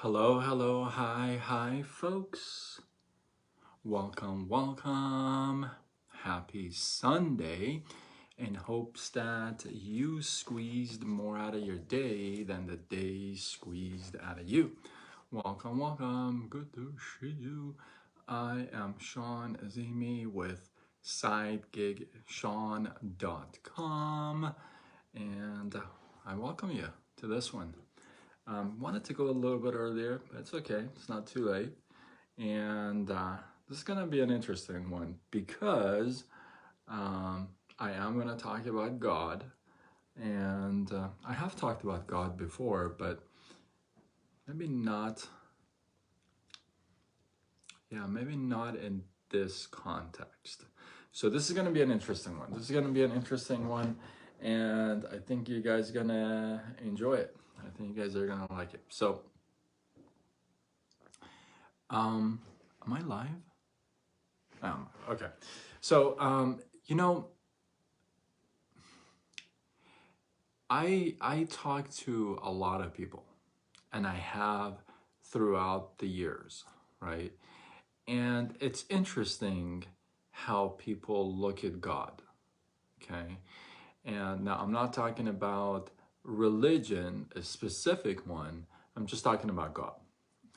Hello, hello, hi, folks. Welcome. Happy Sunday. In hopes that you squeezed more out of your day than the day squeezed out of you. Welcome. Good to see you. I am Sean Azimi with SideGigSean.com, and I welcome you to this one. Wanted to go a little bit earlier, but it's okay. It's not too late. And this is going to be an interesting one because I am going to talk about God. And I have talked about God before, but maybe not in this context. So this is going to be an interesting one. And I think you guys are going to enjoy it. I think you guys are going to like it. So, am I live? Okay. So, I talk to a lot of people, and I have throughout the years, right? And it's interesting how people look at God, okay? And now I'm not talking about religion, a specific one. I'm just talking about God,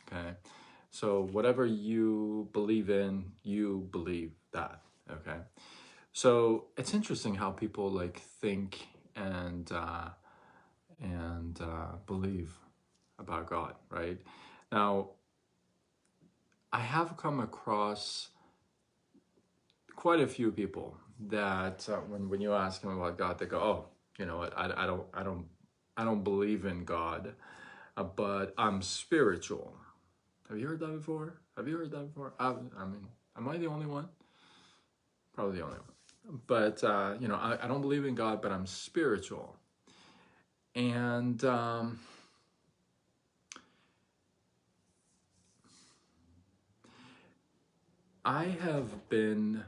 okay? So whatever you believe in, you believe that, okay? So it's interesting how people like think and believe about God, right? Now, I have come across quite a few people that when you ask them about God, they go, "Oh, you know what? I don't believe in God, but I'm spiritual." Have you heard that before? I mean, am I the only one? Probably the only one. But I don't believe in God, but I'm spiritual. And I have been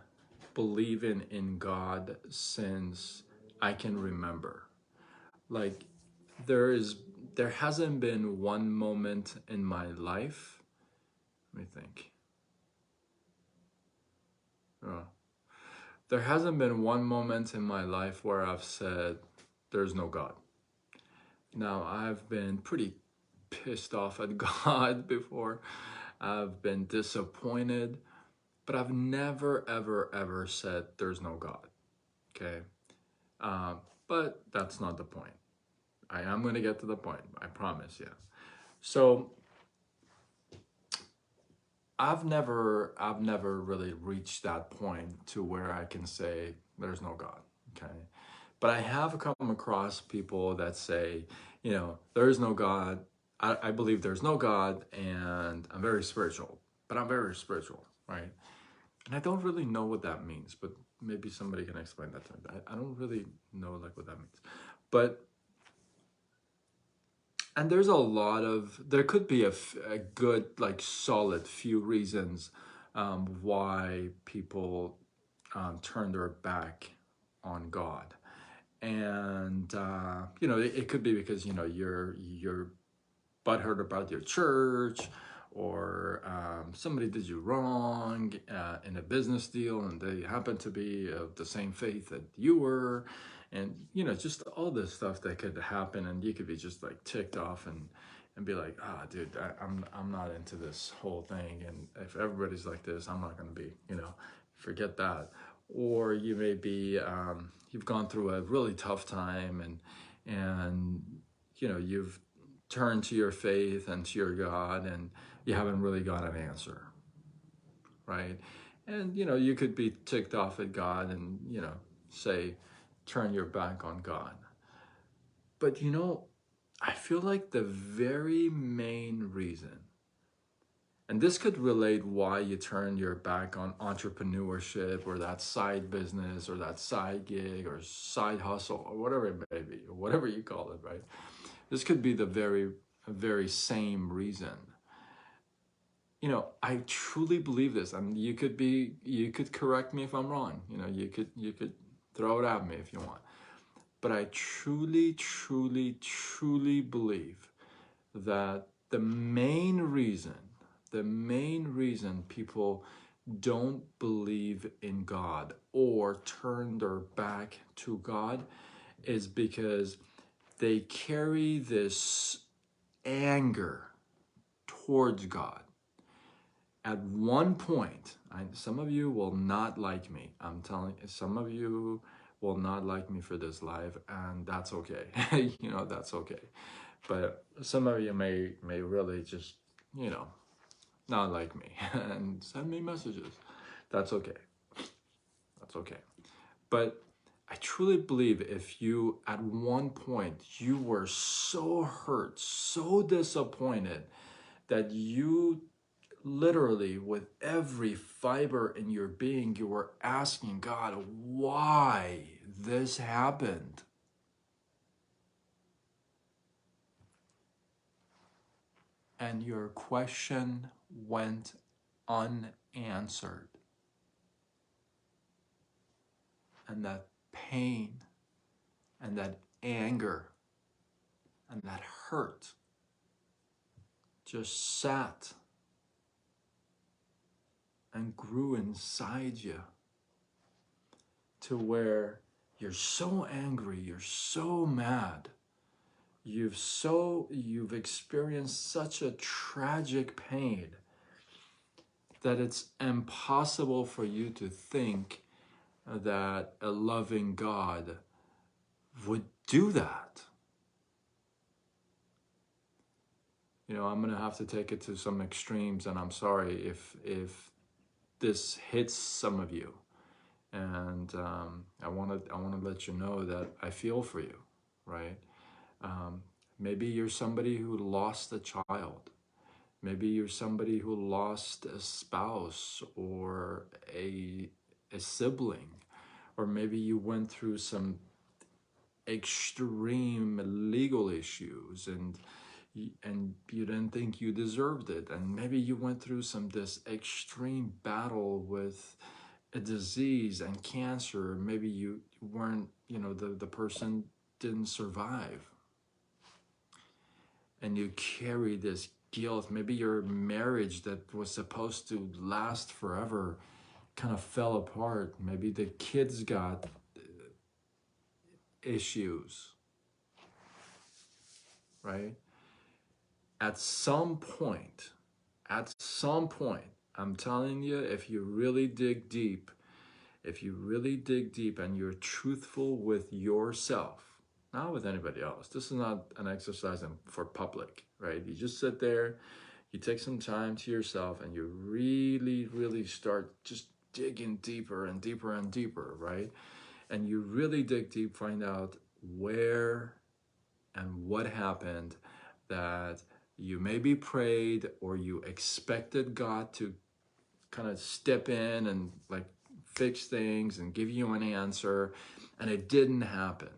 believing in God since I can remember. Like there hasn't been one moment in my life. Let me think. Oh. There hasn't been one moment in my life where I've said there's no God. Now, I've been pretty pissed off at God before. I've been disappointed, but I've never, ever said there's no God. Okay. But that's not the point. I am going to get to the point. I promise you. So I've never really reached that point to where I can say there's no God. Okay. But I have come across people that say, there is no God. I believe there's no God, and I'm very spiritual, but I'm very spiritual, right? And I don't really know what that means, but maybe somebody can explain that to me. I don't really know like what that means. But, and there's there could be a good, like solid few reasons why people turn their back on God. And, it could be because, you're butthurt about your church, or somebody did you wrong in a business deal and they happen to be of the same faith that you were, and just all this stuff that could happen, and you could be just like ticked off and be like, dude, I'm not into this whole thing, and if everybody's like this, I'm not going to be, forget that. Or you may be you've gone through a really tough time, and you've turn to your faith and to your God, and you haven't really got an answer, right? And you could be ticked off at God and say turn your back on God. But I feel like the very main reason, and this could relate why you turn your back on entrepreneurship, or that side business, or that side gig, or side hustle, or whatever it may be, or whatever you call it, right? This could be the very same reason. I truly believe this, and you could correct me if I'm wrong. You could throw it at me if you want. But I truly believe that the main reason people don't believe in God or turn their back to God is because they carry this anger towards God. At one point, some of you will not like me. I'm telling you, some of you will not like me for this live, and that's okay. You know, that's okay. But some of you may really just, you know, not like me and send me messages. That's okay. That's okay. But I truly believe if you, at one point, you were so hurt, so disappointed that you literally, with every fiber in your being, you were asking God why this happened. And your question went unanswered. And that pain and that anger and that hurt just sat and grew inside you to where you're so angry, you're so mad, you've experienced such a tragic pain that it's impossible for you to think that a loving God would do that. You know, I'm gonna have to take it to some extremes, and I'm sorry if this hits some of you. And I want to let you know that I feel for you, right? Maybe you're somebody who lost a child. Maybe you're somebody who lost a spouse or a sibling, or maybe you went through some extreme legal issues and you didn't think you deserved it, and maybe you went through this extreme battle with a disease and cancer. Maybe you weren't, you know, the person didn't survive, and you carry this guilt. Maybe your marriage that was supposed to last forever kind of fell apart. Maybe the kids got issues, right? At some point, I'm telling you, if you really dig deep, and you're truthful with yourself, not with anybody else. This is not an exercise for public, right? You just sit there, you take some time to yourself, and you really, really start just digging deeper and deeper and deeper, right? And you really dig deep, find out where and what happened that you maybe prayed or you expected God to kind of step in and like fix things and give you an answer, and it didn't happen.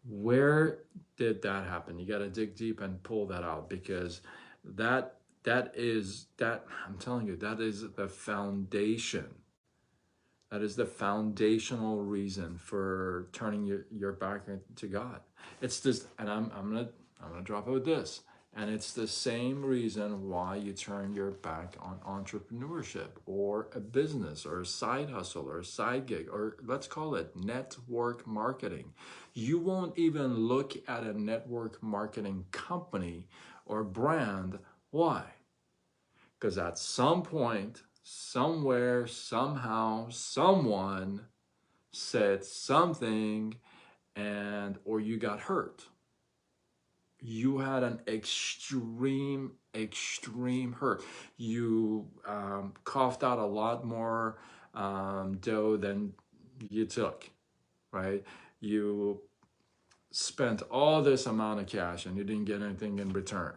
Where did that happen? You got to dig deep and pull that out, because that I'm telling you, that is the foundation. That is the foundational reason for turning your back to God. It's this, and I'm gonna drop it with this. And it's the same reason why you turn your back on entrepreneurship or a business or a side hustle or a side gig, or let's call it network marketing. You won't even look at a network marketing company or brand. Why? Because at some point, somewhere, somehow, someone said something, and or you got hurt. You had an extreme hurt. You coughed out a lot more dough than you took, right? You spent all this amount of cash and you didn't get anything in return,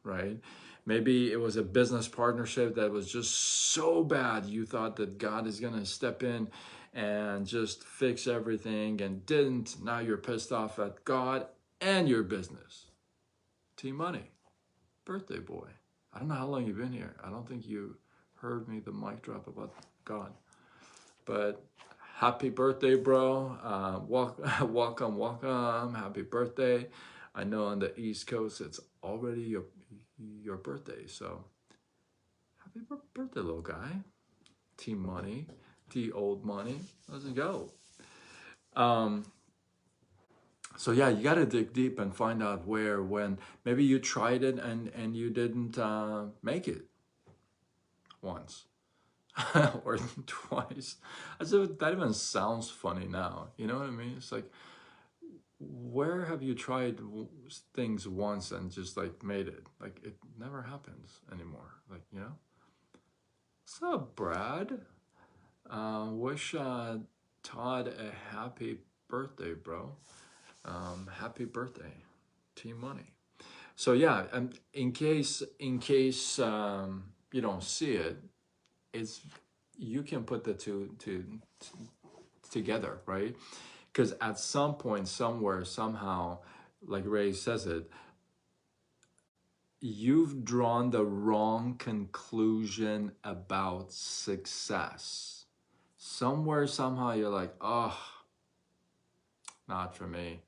right? Maybe it was a business partnership that was just so bad you thought that God is going to step in and just fix everything, and didn't. Now you're pissed off at God and your business. T-Money, birthday boy. I don't know how long you've been here. I don't think you heard me the mic drop about God. But happy birthday, bro. Welcome. Happy birthday. I know on the East Coast it's already your birthday. So happy birthday, little guy. T Money, T Old Money. Let's go. Um, so yeah, you got to dig deep and find out where, when. Maybe you tried it and you didn't make it once or twice. As if that even sounds funny now. You know what I mean? It's like, where have you tried things once and just like made it? Like it never happens anymore. Like, you know? What's up, Brad? Wish Todd a happy birthday, bro. Happy birthday, Team Money. So yeah, and in case you don't see it, it's you can put the two together, right? Because at some point, somewhere, somehow, like Ray says it, you've drawn the wrong conclusion about success. Somewhere, somehow, you're like, oh, not for me.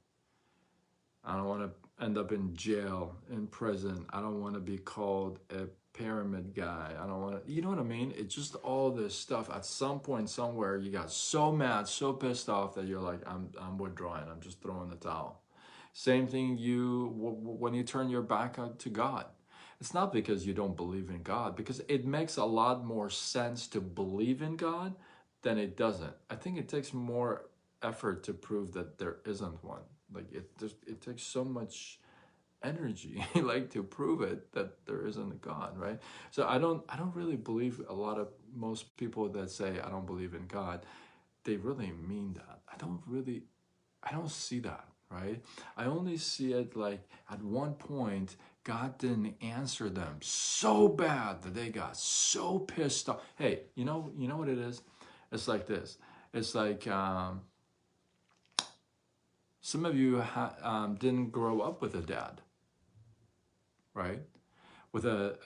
I don't want to end up in jail, in prison. I don't want to be called a pyramid guy. I don't want to, you know what I mean? It's just all this stuff. At some point, somewhere, you got so mad, so pissed off that you're like, I'm withdrawing. I'm just throwing the towel. Same thing when you turn your back out to God. It's not because you don't believe in God, because it makes a lot more sense to believe in God than it doesn't. I think it takes more effort to prove that there isn't one. Like it takes so much energy like to prove it that there isn't a God, right? So I don't really believe a lot of most people that say I don't believe in God, they really mean that. I don't see that, right? I only see it like at one point God didn't answer them so bad that they got so pissed off. Hey, you know what it is? It's like this. It's like some of you didn't grow up with a dad, right? With a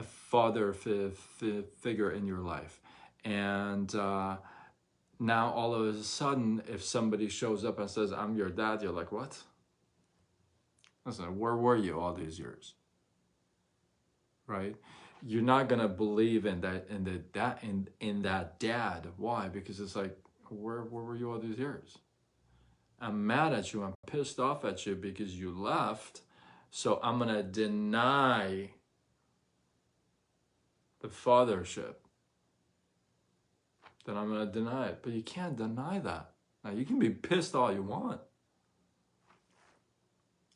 father figure in your life. And now all of a sudden, if somebody shows up and says, I'm your dad, you're like, what? Listen, where were you all these years? Right? You're not gonna believe in that dad. Why? Because it's like, where were you all these years? I'm mad at you. I'm pissed off at you because you left. So I'm going to deny the fathership. Then I'm going to deny it. But you can't deny that. Now, you can be pissed all you want.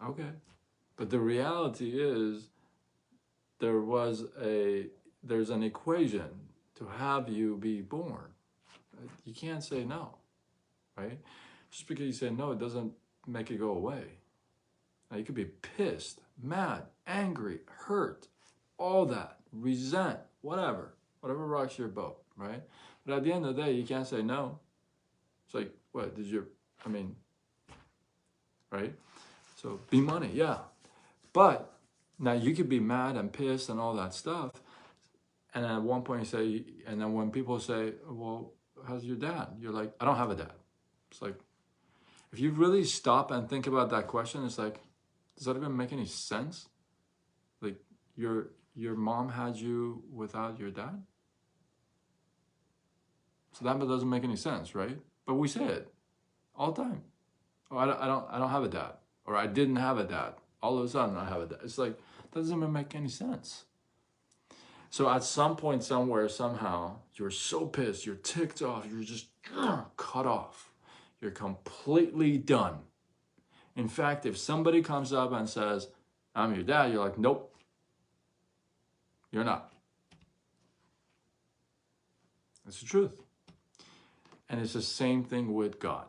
Okay. But the reality is there's an equation to have you be born. You can't say no, right? Just because you say no, it doesn't make it go away. Now, you could be pissed, mad, angry, hurt, all that, resent, whatever rocks your boat, right? But at the end of the day, you can't say no. It's like, what, right? So be money, yeah. But now you could be mad and pissed and all that stuff. And at one point you say, and then when people say, well, how's your dad? You're like, I don't have a dad. It's like, if you really stop and think about that question, it's like, does that even make any sense? Like your mom had you without your dad? So that doesn't make any sense, right? But we say it all the time. Oh, I don't have a dad, or I didn't have a dad. All of a sudden, I have a dad. It's like that doesn't even make any sense. So at some point, somewhere, somehow, you're so pissed, you're ticked off, you're just cut off. You're completely done. In fact, if somebody comes up and says, I'm your dad, you're like, nope, you're not. It's the truth. And it's the same thing with God.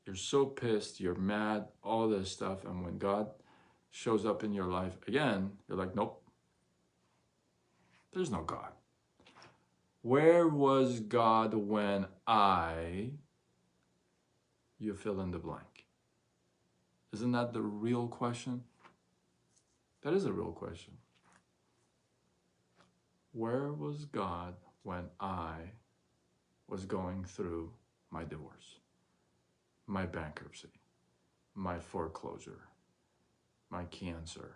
You're so pissed, you're mad, all this stuff. And when God shows up in your life again, you're like, nope, there's no God. Where was God when you fill in the blank? Isn't that the real question? That is a real question. Where was God when I was going through my divorce, my bankruptcy, my foreclosure, my cancer,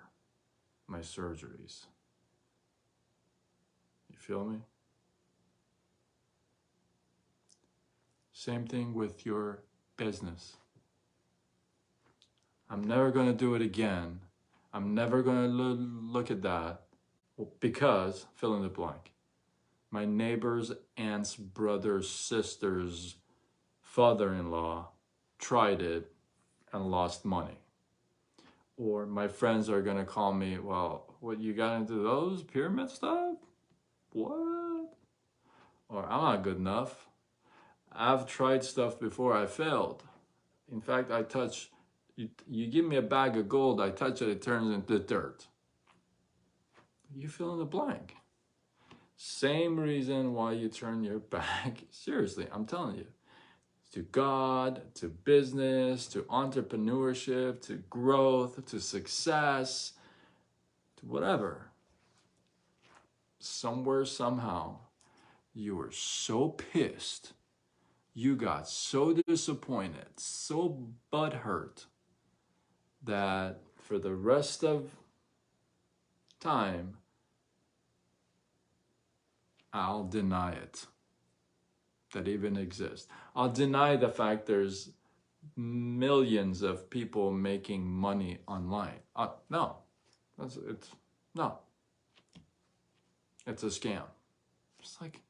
my surgeries. You feel me? Same thing with your business. I'm never going to do it again. I'm never going to look at that because, fill in the blank, my neighbor's aunt's brother's sister's father-in-law tried it and lost money. Or my friends are going to call me, well, what, you got into those pyramid stuff? What? Or I'm not good enough. I've tried stuff before, I failed. In fact, I touch, you give me a bag of gold, I touch it, it turns into dirt. You fill in the blank. Same reason why you turn your back, seriously, I'm telling you, to God, to business, to entrepreneurship, to growth, to success, to whatever. Somewhere, somehow, you were so pissed, you got so disappointed, so butthurt, that for the rest of time, I'll deny it, that even exists. I'll deny the fact there's millions of people making money online. No, no, it's a scam. It's like,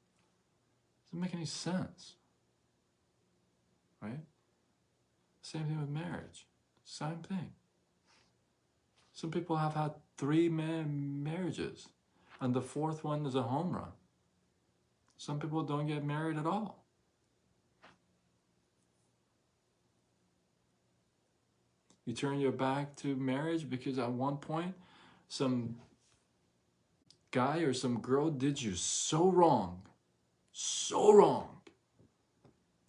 doesn't make any sense, right? Same thing with marriage, same thing. Some people have had 3 marriages, and the 4th one is a home run. Some people don't get married at all. You turn your back to marriage because at one point, some guy or some girl did you so wrong,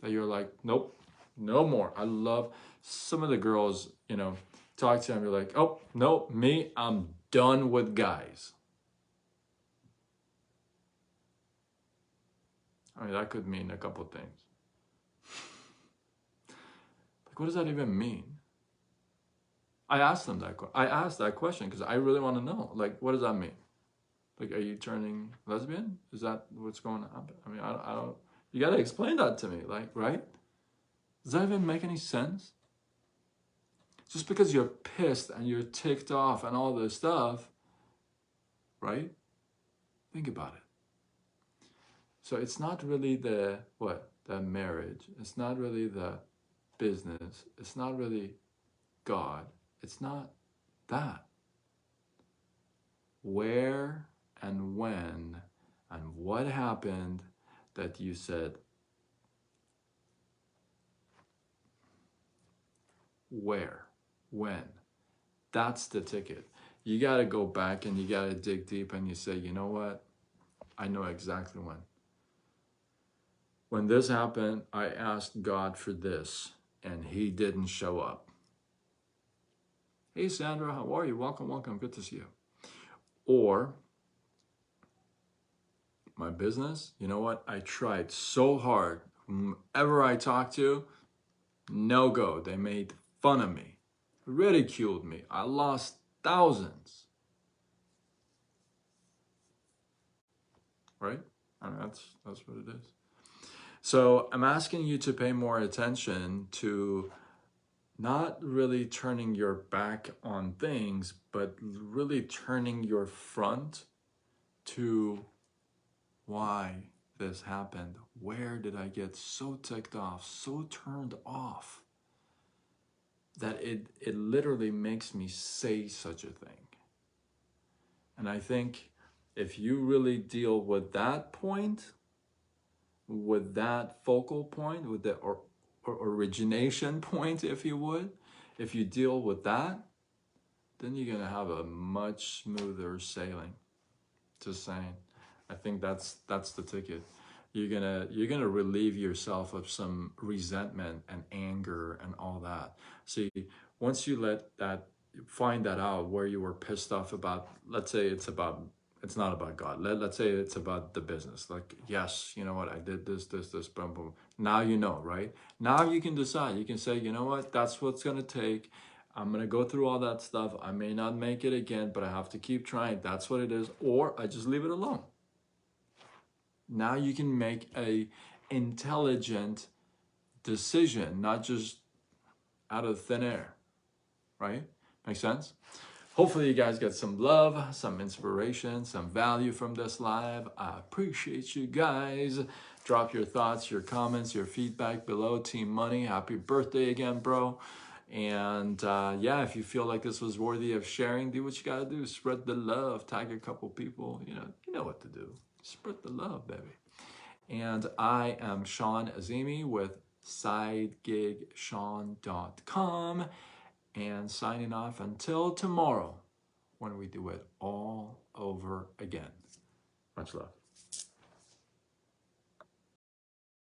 that you're like, nope, no more. I love some of the girls, you know, talk to them, you're like, oh, no, me, I'm done with guys. I mean, that could mean a couple things. Like, what does that even mean? I asked them that. I asked that question because I really want to know. Like, what does that mean? Like, are you turning lesbian? Is that what's going on? I mean, I don't. You got to explain that to me. Like, right? Does that even make any sense? Just because you're pissed and you're ticked off and all this stuff, right? Think about it. So it's not really the marriage. It's not really the business. It's not really God. It's not that. Where and when and what happened that you said, where, when? That's the ticket. You got to go back and you got to dig deep and you say, you know what? I know exactly when. When this happened, I asked God for this, and he didn't show up. Hey, Sandra, how are you? Welcome, welcome. Good to see you. Or my business, you know what? I tried so hard. Whoever I talked to, no go. They made fun of me, ridiculed me. I lost thousands. Right? I mean, that's what it is. So I'm asking you to pay more attention to not really turning your back on things, but really turning your front to why this happened. Where did I get so ticked off, so turned off, that it literally makes me say such a thing? And I think if you really deal with that point, with that focal point, with the or origination point, if you would, if you deal with that, then you're gonna have a much smoother sailing. Just saying. I think that's the ticket. You're gonna relieve yourself of some resentment and anger and all that. See, once you find that out, where you were pissed off about, let's say it's not about God. Let's say it's about the business. Like, yes, you know what? I did this, boom, boom. Now you know, right? Now you can decide. You can say, you know what? That's what's going to take. I'm going to go through all that stuff. I may not make it again, but I have to keep trying. That's what it is. Or I just leave it alone. Now you can make a intelligent decision, not just out of thin air, right? Make sense? Hopefully you guys get some love, some inspiration, some value from this live. I appreciate you guys. Drop your thoughts, your comments, your feedback below. Team Money, happy birthday again, bro. And yeah, if you feel like this was worthy of sharing, do what you gotta do. Spread the love. Tag a couple people. You know what to do. Spread the love, baby. And I am Sean Azimi with sidegigshawn.com, and signing off until tomorrow when we do it all over again. Much love.